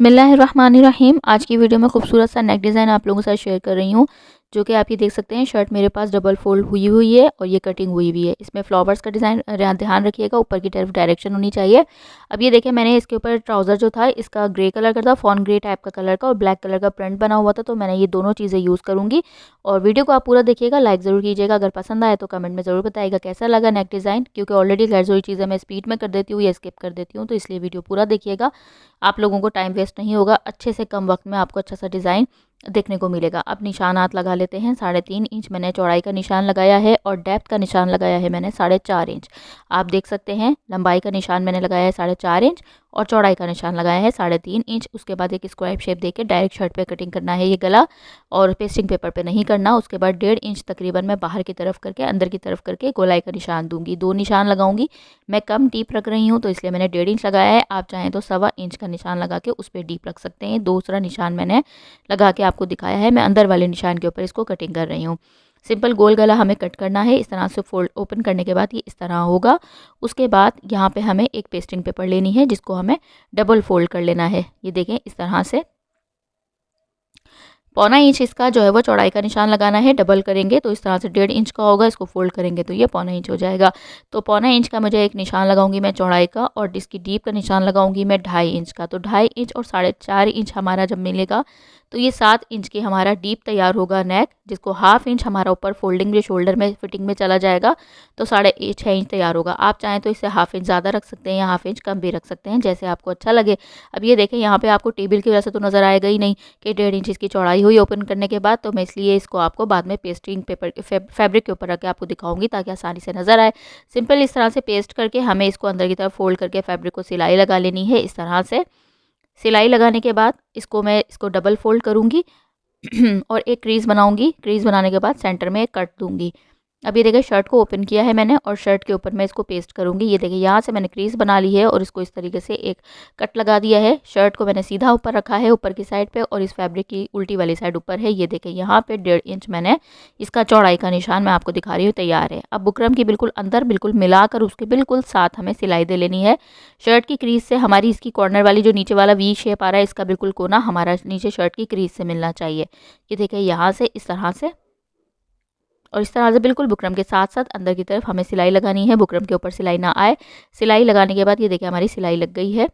बिस्मिल्लाहिर्रहमानिर्रहीम। आज की वीडियो में खूबसूरत सा नेक डिज़ाइन आप लोगों के साथ शेयर कर रही हूँ, जो कि आप ये देख सकते हैं। शर्ट मेरे पास डबल फोल्ड हुई हुई है और ये कटिंग हुई हुई है। इसमें फ्लावर्स का डिज़ाइन ध्यान रखिएगा, ऊपर की तरफ डायरेक्शन होनी चाहिए। अब ये देखिए, मैंने इसके ऊपर ट्राउज़र जो था इसका ग्रे कलर का था, फॉन ग्रे टाइप का कलर का, और ब्लैक कलर का प्रिंट बना हुआ था। तो मैंने ये दोनों चीज़ें यूज़ करूँगी और वीडियो को आप पूरा देखिएगा, लाइक ज़रूर कीजिएगा। अगर पसंद आए तो कमेंट में ज़रूर बताइएगा कैसा लगा नेक डिज़ाइन, क्योंकि ऑलरेडी गैर ज़रूरी चीज़ें मैं स्पीड में कर देती हूँ या स्किप कर देती हूँ, तो इसलिए वीडियो पूरा देखिएगा। आप लोगों को टाइम वेस्ट नहीं होगा, अच्छे से कम वक्त में आपको अच्छा सा डिज़ाइन देखने को मिलेगा। अब निशानात लगा लेते हैं। 3.5 इंच मैंने चौड़ाई का निशान लगाया है और डेप्थ का निशान लगाया है मैंने 4.5 इंच। आप देख सकते हैं लंबाई का निशान मैंने लगाया है 4.5 इंच और चौड़ाई का निशान लगाया है 3.5 इंच। उसके बाद एक स्क्वायर शेप देके डायरेक्ट शर्ट पे कटिंग करना है ये गला, और पेस्टिंग पेपर पे नहीं करना। उसके बाद 1.5 इंच तकरीबन मैं बाहर की तरफ करके अंदर की तरफ करके गोलाई का निशान दूंगी। 2 निशान लगाऊंगी। मैं कम डीप रख रही हूँ तो इसलिए मैंने 1.5 इंच लगाया है। आप चाहें तो 1.25 इंच का निशान लगा के उस पर डीप रख सकते हैं। दूसरा निशान मैंने लगा के आपको दिखाया है। मैं अंदर वाले निशान के ऊपर इसको कटिंग कर रही हूँ। सिंपल गोल गला हमें कट करना है। इस तरह से फोल्ड ओपन करने के बाद ये इस तरह होगा। उसके बाद यहाँ पे हमें एक पेस्टिंग पेपर लेनी है जिसको हमें डबल फोल्ड कर लेना है। ये देखें इस तरह से 1.25 इंच इसका जो है वो चौड़ाई का निशान लगाना है। डबल करेंगे तो इस तरह से 1.5 इंच का होगा। इसको फोल्ड करेंगे तो ये 1.25 इंच हो जाएगा। तो 1.25 इंच का मुझे एक निशान लगाऊंगी मैं चौड़ाई का, और इसकी डीप का निशान लगाऊंगी मैं 2.5 इंच का। तो 2.5 इंच और 4.5 इंच हमारा जब मिलेगा तो ये 7 इंच की हमारा डीप तैयार होगा नेक, जिसको 1/2 इंच हमारा ऊपर फोल्डिंग में शोल्डर में फिटिंग में चला जाएगा। तो 6.5 इंच तैयार होगा। आप चाहें तो इससे 1/2 इंच ज़्यादा रख सकते हैं या 1/2 इंच कम भी रख सकते हैं, जैसे आपको अच्छा लगे। अब ये देखें यहाँ पे आपको टेबल की वजह से तो नज़र आएगा ही नहीं कि 1.5 इंच इसकी चौड़ाई हुई ओपन करने के बाद, तो मैं इसलिए इसको आपको बाद में पेस्टिंग पेपर फैब्रिक के ऊपर रख के आपको दिखाऊंगी ताकि आसानी से नज़र आए। सिंपल इस तरह से पेस्ट करके हमें इसको अंदर की तरफ फोल्ड करके फैब्रिक को सिलाई लगा लेनी है। इस तरह से सिलाई लगाने के बाद इसको डबल फोल्ड करूँगी और एक क्रीज़ बनाऊंगी। क्रीज़ बनाने के बाद सेंटर में एक कट दूंगी। अब ये देखिए शर्ट को ओपन किया है मैंने और शर्ट के ऊपर मैं इसको पेस्ट करूंगी। ये देखिए यहाँ से मैंने क्रीज़ बना ली है और इसको इस तरीके से एक कट लगा दिया है। शर्ट को मैंने सीधा ऊपर रखा है ऊपर की साइड पे, और इस फैब्रिक की उल्टी वाली साइड ऊपर है। ये देखिए यहाँ पे 1.5 इंच मैंने इसका चौड़ाई का निशान मैं आपको दिखा रही हूँ तैयार है। अब बुकरम की बिल्कुल अंदर बिल्कुल मिलाकर उसके बिल्कुल साथ हमें सिलाई दे लेनी है। शर्ट की क्रीज़ से हमारी इसकी कॉर्नर वाली जो नीचे वाला वी शेप आ रहा है इसका बिल्कुल कोना हमारा नीचे शर्ट की क्रीज़ से मिलना चाहिए। ये देखिए यहाँ से इस तरह से, और इस तरह से बिल्कुल बुकरम के साथ साथ अंदर की तरफ हमें सिलाई लगानी है, बुकरम के ऊपर सिलाई ना आए। सिलाई लगाने के बाद ये देखिए हमारी सिलाई लग गई है।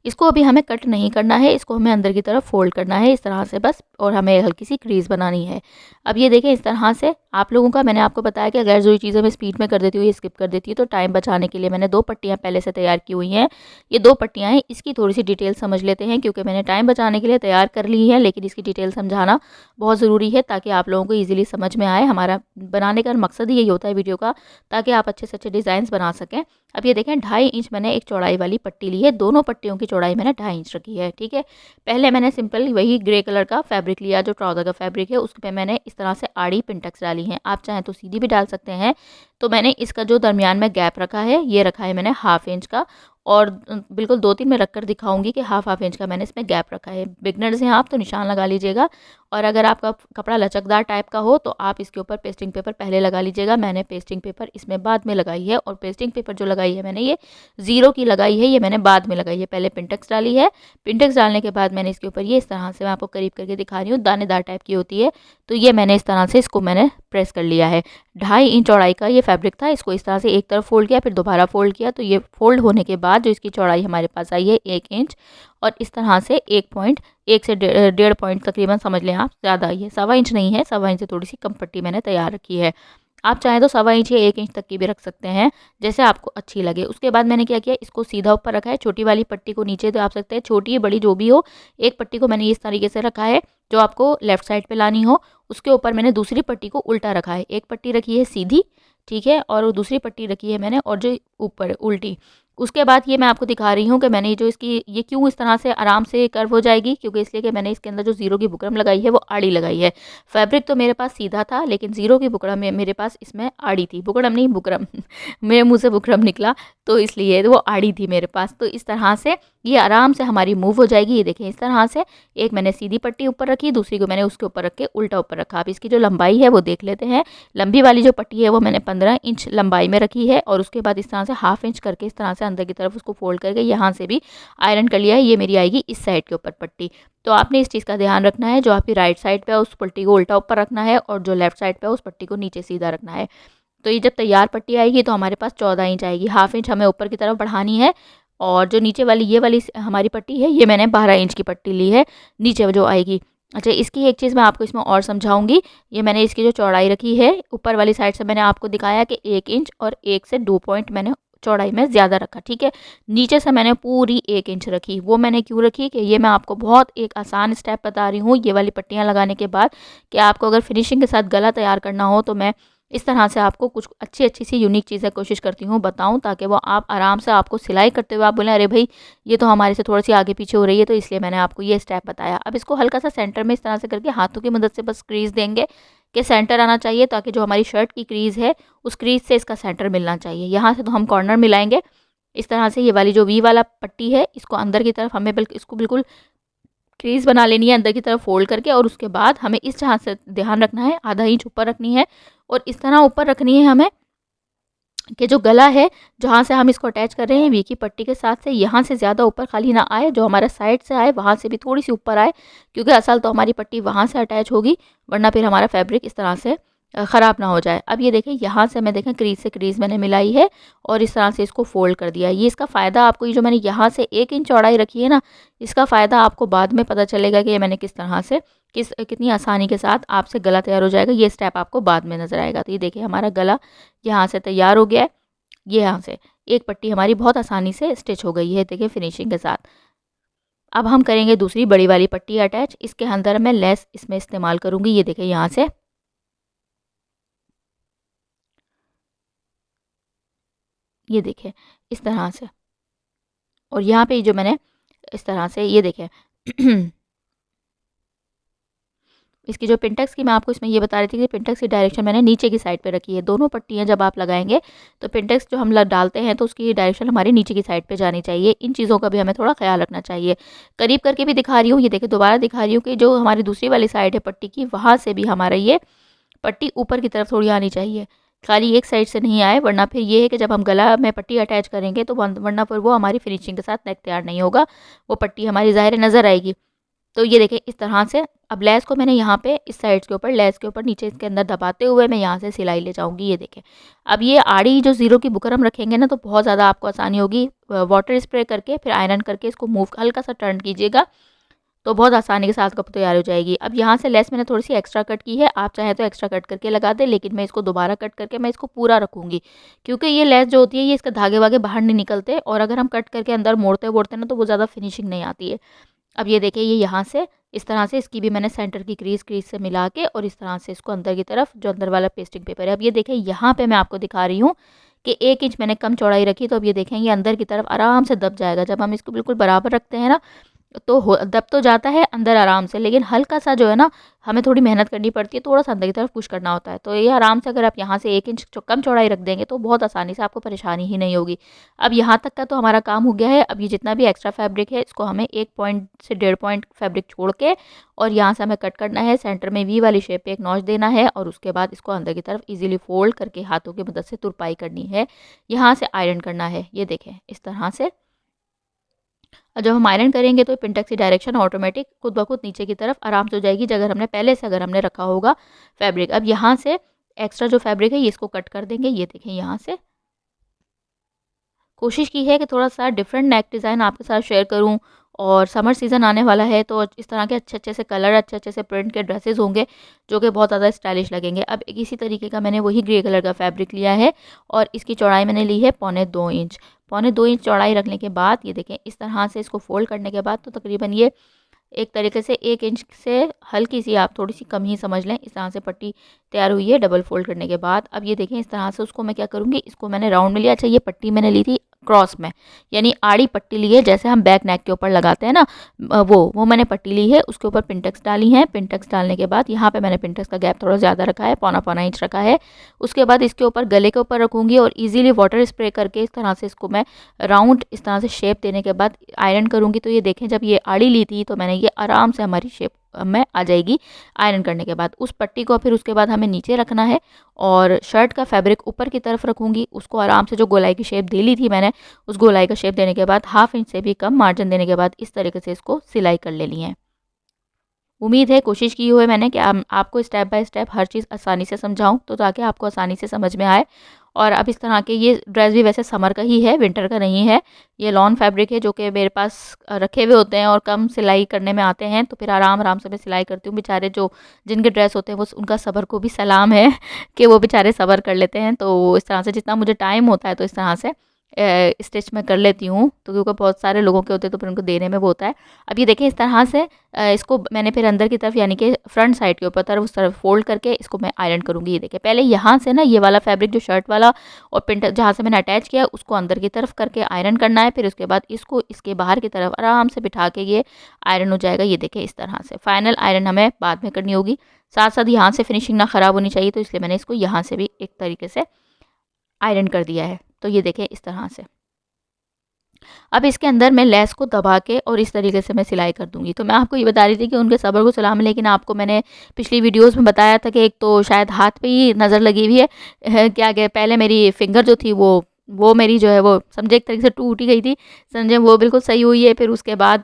इसको अभी हमें कट नहीं करना है, इसको हमें अंदर की तरफ फोल्ड करना है इस तरह से बस, और हमें हल्की सी क्रीज़ बनानी है। अब ये देखें इस तरह से आप लोगों का मैंने आपको बताया कि गैर ज़रूरी चीज़ें मैं स्पीड में कर देती हूँ या स्किप कर देती हूँ, तो टाइम बचाने के लिए मैंने 2 पट्टियाँ पहले से तैयार की हुई हैं। ये 2 पट्टियाँ हैं, इसकी थोड़ी सी डिटेल समझ लेते हैं, क्योंकि मैंने टाइम बचाने के लिए तैयार कर ली है, लेकिन इसकी डिटेल समझाना बहुत ज़रूरी है ताकि आप लोगों को ईजिली समझ में आए। हमारा बनाने का मकसद ही यही होता है वीडियो का, ताकि आप अच्छे से अच्छे डिज़ाइंस बना सकें। अब ये देखें 2.5 इंच मैंने एक चौड़ाई वाली पट्टी ली है। दोनों पट्टियों की चौड़ाई मैंने 2.5 इंच रखी है। ठीक है, पहले मैंने सिंपल वही ग्रे कलर का फैब्रिक लिया जो ट्राउज़र का फैब्रिक है, उस पर मैंने इस तरह से आड़ी पिंटक्स डाली हैं। आप चाहें तो सीधी भी डाल सकते हैं। तो मैंने इसका जो दरमियान में गैप रखा है ये रखा है मैंने 1/2 इंच का, और बिल्कुल 2-3 में रख कर दिखाऊंगी कि 1/2 इंच का मैंने इसमें गैप रखा है। बिगनर्स हैं आप तो निशान लगा लीजिएगा, और अगर आपका कपड़ा लचकदार टाइप का हो तो आप इसके ऊपर पेस्टिंग पेपर पहले लगा लीजिएगा। मैंने पेस्टिंग पेपर इसमें बाद में लगाई है, और पेस्टिंग पेपर जो लगाई है मैंने ये 0 की लगाई है, ये मैंने बाद में लगाई है। पहले पिंटक्स डाली है, पिंटक्स डालने के बाद मैंने इसके ऊपर ये इस तरह से, मैं आपको करीब करके दिखा रही हूँ, दानेदार टाइप की होती है, तो ये मैंने इस तरह से इसको मैंने प्रेस कर लिया है। 2.5 इंच चौड़ाई का ये फैब्रिक था, इसको इस तरह से एक तरफ फोल्ड किया फिर दोबारा फोल्ड किया, तो ये फोल्ड होने के बाद जो इसकी चौड़ाई हमारे पास आई है 1 इंच, और इस तरह से 1 से 1.5 पॉइंट तकरीबन समझ लें आप, ज़्यादा ही है, 1.25 इंच नहीं है, 1.25 इंच से थोड़ी सी कम पट्टी मैंने तैयार रखी है। आप चाहें तो 1.25 इंच या 1 इंच तक की भी रख सकते हैं, जैसे आपको अच्छी लगे। उसके बाद मैंने क्या किया, इसको सीधा ऊपर रखा है, छोटी वाली पट्टी को नीचे तो आप सकते हैं, छोटी या बड़ी जो भी हो, एक पट्टी को मैंने इस तरीके से रखा है जो आपको लेफ्ट साइड पे लानी हो। उसके ऊपर मैंने दूसरी पट्टी को उल्टा रखा है। एक पट्टी रखी है सीधी, ठीक है, और दूसरी पट्टी रखी है मैंने और जो ऊपर उल्टी। उसके बाद ये मैं आपको दिखा रही हूँ कि मैंने जो इसकी ये क्यों इस तरह से आराम से कर्व हो जाएगी, क्योंकि इसलिए कि मैंने इसके अंदर जो 0 की बुकरम लगाई है वो आड़ी लगाई है। फैब्रिक तो मेरे पास सीधा था, लेकिन 0 की बुकरम में मेरे पास इसमें आड़ी थी, बुकरम नहीं बुकरम मेरे मुँह से बुकरम निकला, तो इसलिए वो आड़ी थी मेरे पास। तो इस तरह से ये आराम से हमारी मूव हो जाएगी। ये देखें इस तरह से, एक मैंने सीधी पट्टी ऊपर रखी, दूसरी को मैंने उसके ऊपर रख के उल्टा ऊपर रखा। अब इसकी जो लंबाई है वो देख लेते हैं। लंबी वाली जो पट्टी है वो मैंने 15 इंच लंबाई में रखी है और उसके बाद इस तरह से हाफ इंच करके इस तरह से अंदर की तरफ उसको फोल्ड करके यहाँ से भी आयरन कर लिया है। ये मेरी आएगी इस साइड के ऊपर पट्टी। तो आपने इस चीज़ का ध्यान रखना है, जो आपकी राइट साइड पे है उस पट्टी को उल्टा ऊपर रखना है और जो लेफ्ट साइड पे है उस पट्टी को नीचे सीधा रखना है। तो ये जब तैयार पट्टी आएगी तो हमारे पास 14 इंच आएगी। हाफ इंच हमें ऊपर की तरफ बढ़ानी है और जो नीचे वाली ये वाली हमारी पट्टी है, ये मैंने 12 इंच की पट्टी ली है नीचे जो आएगी। अच्छा, इसकी एक चीज़ मैं आपको इसमें और समझाऊंगी। ये मैंने इसकी जो चौड़ाई रखी है ऊपर वाली साइड से, मैंने आपको दिखाया कि 1 इंच और 1 से 2 पॉइंट मैंने चौड़ाई में ज़्यादा रखा, ठीक है। नीचे से मैंने पूरी 1 इंच रखी। वो मैंने क्यों रखी कि ये मैं आपको बहुत एक आसान स्टेप बता रही हूँ ये वाली पट्टियाँ लगाने के बाद, कि आपको अगर फिनिशिंग के साथ गला तैयार करना हो तो मैं इस तरह से आपको कुछ अच्छी सी यूनिक चीज़ें कोशिश करती हूँ बताऊँ, ताकि वो आप आराम से आपको सिलाई करते हुए आप बोलें अरे भाई ये तो हमारे से थोड़ी सी आगे पीछे हो रही है, तो इसलिए मैंने आपको ये स्टेप बताया। अब इसको हल्का सा सेंटर में इस तरह से करके हाथों की मदद से बस क्रीज देंगे कि सेंटर आना चाहिए, ताकि जो हमारी शर्ट की क्रीज़ है उस क्रीज से इसका सेंटर मिलना चाहिए। यहाँ से तो हम कॉर्नर मिलाएंगे इस तरह से। ये वाली जो वी वाला पट्टी है इसको अंदर की तरफ हमें इसको बिल्कुल क्रीज बना लेनी है अंदर की तरफ फोल्ड करके, और उसके बाद हमें इस तरह से ध्यान रखना है, आधा इंच ऊपर रखनी है और इस तरह ऊपर रखनी है हमें कि जो गला है जहाँ से हम इसको अटैच कर रहे हैं वी की पट्टी के साथ से, यहाँ से ज़्यादा ऊपर खाली ना आए, जो हमारा साइड से आए वहाँ से भी थोड़ी सी ऊपर आए, क्योंकि असल तो हमारी पट्टी वहाँ से अटैच होगी, वरना फिर हमारा फैब्रिक इस तरह से ख़राब ना हो जाए। अब ये देखें यहाँ से मैं देखें क्रीज से क्रीज मैंने मिलाई है और इस तरह से इसको फोल्ड कर दिया है। ये इसका फ़ायदा आपको, ये जो मैंने यहाँ से 1 इंच चौड़ाई रखी है ना, इसका फ़ायदा आपको बाद में पता चलेगा कि ये मैंने किस तरह से कितनी आसानी के साथ आपसे गला तैयार हो जाएगा। ये स्टेप आपको बाद में नज़र आएगा। तो ये देखिए हमारा गला यहाँ से तैयार हो गया है। ये यहाँ से एक पट्टी हमारी बहुत आसानी से स्टिच हो गई है, देखिए फिनिशिंग के साथ। अब हम करेंगे दूसरी बड़ी वाली पट्टी अटैच। इसके अंदर मैं लेस इसमें इस्तेमाल करूँगी। ये देखिए यहाँ से, ये देखिए इस तरह से, और यहाँ पे जो मैंने इस तरह से ये देखें इसकी जो पिंटेक्स की मैं आपको इसमें ये बता रही थी कि पिंटेक्स की डायरेक्शन मैंने नीचे की साइड पे रखी है। दोनों पट्टियाँ जब आप लगाएंगे तो पिंटेक्स जो हम डालते हैं तो उसकी डायरेक्शन हमारी नीचे की साइड पे जानी चाहिए। इन चीज़ों का भी हमें थोड़ा ख्याल रखना चाहिए। करीब करके भी दिखा रही हूँ, ये देखिए दोबारा दिखा रही हूँ कि जो हमारी दूसरी वाली साइड है पट्टी की, वहाँ से भी हमारा ये पट्टी ऊपर की तरफ थोड़ी आनी चाहिए, खाली एक साइड से नहीं आए, वरना फिर ये है कि जब हम गला में पट्टी अटैच करेंगे तो वरना फिर वो हमारी फिनिशिंग के साथ नेक तैयार नहीं होगा, वो पट्टी हमारी ज़ाहिर नज़र आएगी। तो ये देखें इस तरह से। अब लेस को मैंने यहाँ पे इस साइड के ऊपर, लेस के ऊपर नीचे इसके अंदर दबाते हुए मैं यहाँ से सिलाई ले जाऊँगी। ये देखें अब ये आड़ी जो ज़ीरो की बुकरम रखेंगे ना, तो बहुत ज़्यादा आपको आसानी होगी। वाटर स्प्रे करके फिर आयरन करके इसको मूव हल्का सा टर्न कीजिएगा तो बहुत आसानी के साथ कप तैयार हो जाएगी। अब यहाँ से लेस मैंने थोड़ी सी एक्स्ट्रा कट की है, आप चाहे तो एक्स्ट्रा कट करके लगा दें, लेकिन मैं इसको दोबारा कट करके मैं इसको पूरा रखूँगी, क्योंकि ये लेस जो होती है ये इसके धागे वागे बाहर नहीं निकलते, और अगर हम कट करके अंदर मोड़ते वोड़ते ना तो वो ज़्यादा फिनिशिंग नहीं आती है। अब ये देखिए ये यहाँ से इस तरह से इसकी भी मैंने सेंटर की क्रीज से मिला के और इस तरह से इसको अंदर की तरफ, जो अंदर वाला पेस्टिंग पेपर है, अब ये देखें यहाँ पे मैं आपको दिखा रही हूँ कि 1 इंच मैंने कम चौड़ाई रखी, तो अब ये देखें ये अंदर की तरफ आराम से दब जाएगा। जब हम इसको बिल्कुल बराबर रखते हैं ना तो दब तो जाता है अंदर आराम से, लेकिन हल्का सा जो है ना हमें थोड़ी मेहनत करनी पड़ती है, थोड़ा सा अंदर की तरफ पुश करना होता है। तो ये आराम से अगर आप यहाँ से 1 इंच कम चौड़ाई रख देंगे तो बहुत आसानी से आपको परेशानी ही नहीं होगी। अब यहाँ तक का तो हमारा काम हो गया है। अब ये जितना भी एक्स्ट्रा फैब्रिक है इसको हमें 1 पॉइंट से 1.5 पॉइंट फैब्रिक छोड़ के और यहाँ से हमें कट करना है। सेंटर में वी वाली शेप पे एक नॉच देना है और उसके बाद इसको अंदर की तरफ ईजिली फोल्ड करके हाथों की मदद से तुरपाई करनी है, यहाँ से आयरन करना है। ये देखें इस तरह से। और जब हम आयरन करेंगे तो पिंटेक्स की डायरेक्शन ऑटोमेटिक खुद ब खुद नीचे की तरफ आराम से हो जाएगी, अगर हमने पहले से अगर हमने रखा होगा फैब्रिक। अब यहाँ से एक्स्ट्रा जो फैब्रिक है ये इसको कट कर देंगे। ये देखें यहाँ से कोशिश की है कि थोड़ा सा डिफरेंट नेक डिज़ाइन आपके साथ शेयर करूं, और समर सीज़न आने वाला है तो इस तरह के अच्छे अच्छे से कलर, अच्छे अच्छे से प्रिंट के ड्रेसेस होंगे जो कि बहुत ज़्यादा स्टाइलिश लगेंगे। अब एक इसी तरीके का मैंने वही ग्रे कलर का फैब्रिक लिया है और इसकी चौड़ाई मैंने ली है 1.25 इंच। 1.25 इंच चौड़ाई रखने के बाद ये देखें इस तरह से इसको फोल्ड करने के बाद तो तकरीबन ये एक तरीके से 1 इंच से हल्की सी आप थोड़ी सी कम ही समझ लें, इस तरह से पट्टी तैयार हुई है डबल फोल्ड करने के बाद। अब ये देखें इस तरह से उसको मैं क्या करूँगी, इसको मैंने राउंड में लिया। अच्छा ये पट्टी मैंने ली थी क्रॉस में, यानी आड़ी पट्टी ली है जैसे हम बैक नेक के ऊपर लगाते हैं ना, वो मैंने पट्टी ली है। उसके ऊपर पिनटेक्स डाली है। पिनटेक्स डालने के बाद यहाँ पे मैंने पिनटेक्स का गैप थोड़ा ज़्यादा रखा है, पौना इंच रखा है। उसके बाद इसके ऊपर गले के ऊपर रखूँगी और ईजिली वाटर स्प्रे करके इस तरह से इसको मैं राउंड इस तरह से शेप देने के बाद आयरन करूँगी। तो ये देखें, जब ये आड़ी ली थी तो मैंने ये आराम से हमारी शेप में आ जाएगी आयरन करने के बाद। उस पट्टी को फिर उसके बाद हमें नीचे रखना है और शर्ट का फैब्रिक ऊपर की तरफ रखूँगी। उसको आराम से जो गोलाई की शेप दे ली थी मैंने, उस गोलाई का शेप देने के बाद 1/2 इंच से भी कम मार्जिन देने के बाद इस तरीके से इसको सिलाई कर लेनी है। उम्मीद है कोशिश की हुई है मैंने कि आपको स्टेप बाय स्टेप हर चीज़ आसानी से समझाऊं, तो ताकि आपको आसानी से समझ में आए। और अब इस तरह के ये ड्रेस भी वैसे समर का ही है, विंटर का नहीं है। ये लॉन फैब्रिक है जो कि मेरे पास रखे हुए होते हैं और कम सिलाई करने में आते हैं, तो फिर आराम आराम से मैं सिलाई करती हूँ। बेचारे जो जिनके ड्रेस होते हैं वो उनका सब्र को भी सलाम है कि वो बेचारे सब्र कर लेते हैं। तो इस तरह से जितना मुझे टाइम होता है तो इस तरह से स्टिच में कर लेती हूँ, तो क्योंकि बहुत सारे लोगों के होते हैं तो फिर उनको देने में वो होता है। अब ये देखें इस तरह से इसको मैंने फिर अंदर की तरफ यानी कि फ्रंट साइड के ऊपर तरफ उस तरफ फोल्ड करके इसको मैं आयरन करूँगी। ये देखें, पहले यहाँ से ना ये वाला फैब्रिक जो शर्ट वाला और पिंट जहाँ से मैंने अटैच किया उसको अंदर की तरफ करके आयरन करना है। फिर उसके बाद इसको इसके बाहर की तरफ आराम से बिठा के ये आयरन हो जाएगा। ये देखें इस तरह से फाइनल आयरन हमें बाद में करनी होगी। साथ साथ यहाँ से फिनिशिंग ना ख़राब होनी चाहिए, तो इसलिए मैंने इसको यहाँ से भी एक तरीके से आयरन कर दिया है। तो ये देखें इस तरह से। अब इसके अंदर मैं लेस को दबा के और इस तरीके से मैं सिलाई कर दूंगी। तो मैं आपको ये बता रही थी कि उनके सब्र को सलाम, लेकिन आपको मैंने पिछली वीडियोस में बताया था कि एक तो शायद हाथ पे ही नज़र लगी हुई है, क्या गया पहले मेरी फिंगर जो थी वो मेरी जो है वो समझे एक तरीके से टूट ही गई थी, समझे वो बिल्कुल सही हुई है। फिर उसके बाद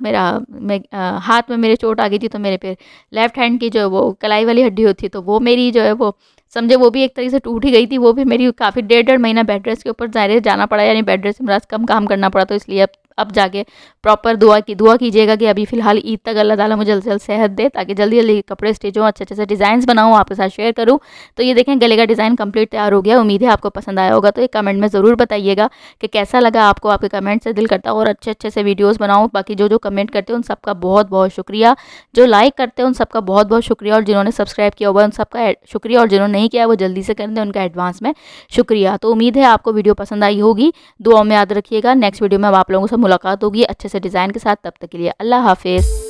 हाथ में मेरे चोट आ गई थी, तो मेरे फिर लेफ़्ट हैंड की जो वो कलाई वाली हड्डी होती है तो वो मेरी जो है वो समझे वो भी एक तरीके से टूट ही गई थी। वो भी मेरी काफ़ी 1.5 महीना बेड रेस्ट के ऊपर ज़ाहिर जाना पड़ा, यानी बेड रेस्ट से मेरा कम काम करना पड़ा। तो इसलिए अब जाके प्रॉपर दुआ कीजिएगा कि अभी फ़िलहाल ईद तक अल्लाह ताला मुझे जल्द से जल्द सेहत दे, ताकि जल्दी जल्दी कपड़े स्टिच हों, अच्छे अच्छे से डिज़ाइंस बनाऊँ, आपके साथ शेयर करूँ। तो ये देखें गले का डिज़ाइन कंप्लीट तैयार हो गया। उम्मीद है आपको पसंद आया होगा। तो एक कमेंट में ज़रूर बताइएगा कि कैसा लगा आपको। आपके कमेंट से दिल करता है और अच्छे अच्छे से वीडियोज़ बनाऊँ। बाकी जो कमेंट करते हैं उन सबका बहुत बहुत शुक्रिया, जो लाइक करते हैं उन सबका बहुत बहुत शुक्रिया, और जिन्होंने सब्सक्राइब किया हुआ उन सबका शुक्रिया, और जिन्होंने नहीं किया वो जल्दी से कर दें, उनका एडवांस में शुक्रिया। तो उम्मीद है आपको वीडियो पसंद आई होगी। दुआ में याद रखिएगा। नेक्स्ट वीडियो में अब आप लोगों से मुलाकात होगी अच्छे से डिज़ाइन के साथ। तब तक के लिए अल्लाह हाफिज़।